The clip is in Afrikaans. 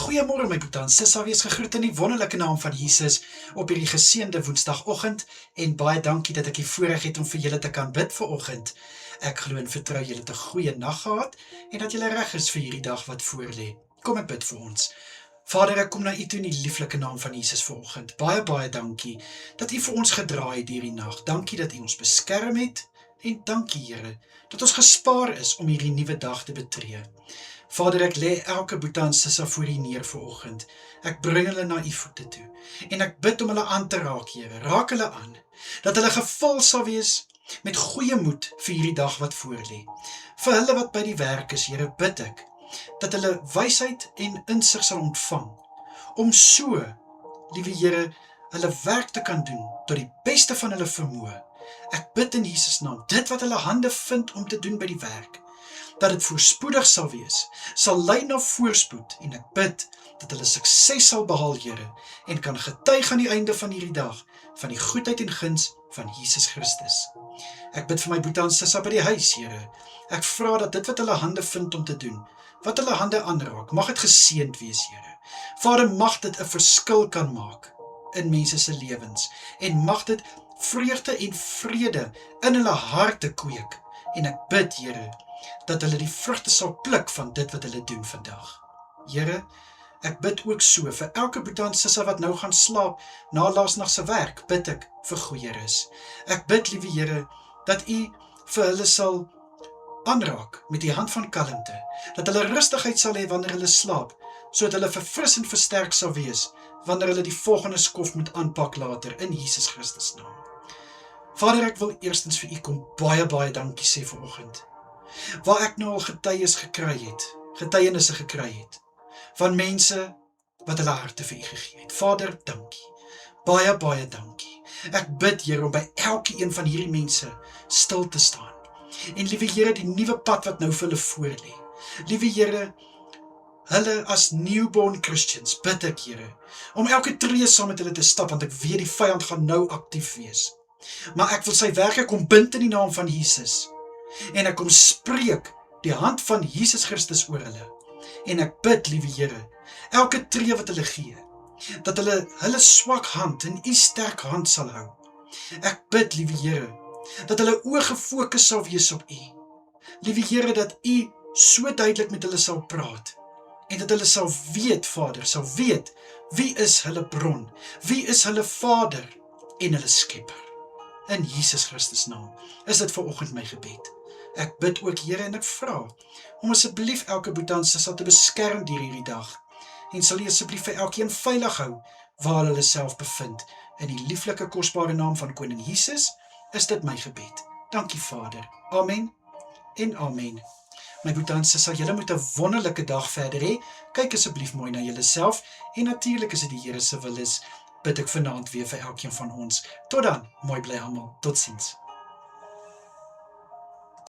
Goeiemôre my broer en Sissa, wees gegroet in die wonderlike naam van Jesus op hierdie geseënde Woensdagoggend en baie dankie dat ek die voorreg het om vir julle te kan bid vanoggend. Ek glo en vertrou julle het 'n goeie nag gehad en dat julle reg is vir hierdie dag wat voorlê. Kom ek bid vir ons. Vader, ek kom na U toe in die lieflike naam van Jesus vanoggend. Baie dankie dat U vir ons gedra het hierdie nag. Dankie dat U ons beskerm het en dankie Here dat ons gespaar is om hierdie nuwe dag te betree. Vader, ek lê elke boetie en sissa voor U neer vanoggend. Ek bring hulle na U voete toe en ek bid om hulle aan te raak, Here. Raak hulle aan, dat hulle gevul sal wees met goeie moed vir hierdie dag wat voorlê. Vir hulle wat by die werk is, Here, bid ek dat hulle wysheid en insig sal ontvang, om so, liewe Here, hulle werk te kan doen tot die beste van hulle vermoë. Ek bid in Jesus naam, dit wat hulle hande vind om te doen by die werk, dat dit voorspoedig sal wees, sal lei na voorspoed, en ek bid dat hulle sukses sal behaal, Here, en kan getuig aan die einde van hierdie dag, van die goedheid en guns van Jesus Christus. Ek bid vir my boetie en sissa by die huis, Here. Ek vra dat dit wat hulle hande vind om te doen, wat hulle hande aanraak, mag het geseënd wees, Here. Vader, mag dit 'n verskil kan maak in mense se lewens, en mag dit vreugde en vrede in hulle harte kweek, en ek bid, Here, dat hulle die vrugte sal pluk van dit wat hulle doen vandag. Here, ek bid ook so vir elke boetie en sissa wat nou gaan slaap na laasnag se werk, bid ek vir goeie rus. Ek bid, liewe Here, dat U vir hulle sal aanraak met die hand van kalmte, dat hulle rustigheid sal hê wanneer hulle slaap, sodat hulle verfris en versterk sal wees wanneer hulle die volgende skof moet aanpak later in Jesus Christus naam. Vader, ek wil eerstens vir U kom baie dankie sê vanoggend, waar ek nou al getuienisse gekry het, van mense wat hulle harte vir U gegee het. Vader, dankie. Baie dankie. Ek bid, Here, om by elke een van hierdie mense stil te staan. En liewe Here, die nuwe pad wat nou vir hulle voorlê. Liewe Here, hulle as newborn Christians, bid ek, Here, om elke tree saam met hulle te stap, want ek weet die vyand gaan nou aktief wees. Maar ek wil sy werke kom bind in die naam van Jesus. En ek kom spreek die hand van Jesus Christus oor hulle. En ek bid, liewe Here, elke tree wat hulle gee, dat hulle swak hand in U sterk hand sal hou. Ek bid, liewe Here, dat hulle oë gefokus sal wees op U. Liewe Here, dat U so duidelik met hulle sal praat, en dat hulle sal weet, Vader, sal weet, wie is hulle bron, wie is hulle Vader en hulle Skepper. In Jesus Christus naam is dit vanoggend my gebed. Ek bid ook, Here, en ek vra om asseblief elke boetie en sissa te beskerm deur hierdie dag, en sal U asseblief vir elkeen veilig hou waar hulle self bevind. In die lieflike kosbare naam van Koning Jesus is dit my gebed. Dankie, Vader. Amen en amen. My boetie en sissa, julle moet 'n wonderlike dag verder hê. Kyk asseblief mooi na julleself, en natuurlik as dit die Here se wil is, bid ek vanaand weer vir elkeen van ons. Tot dan, mooi bly almal. Totsiens.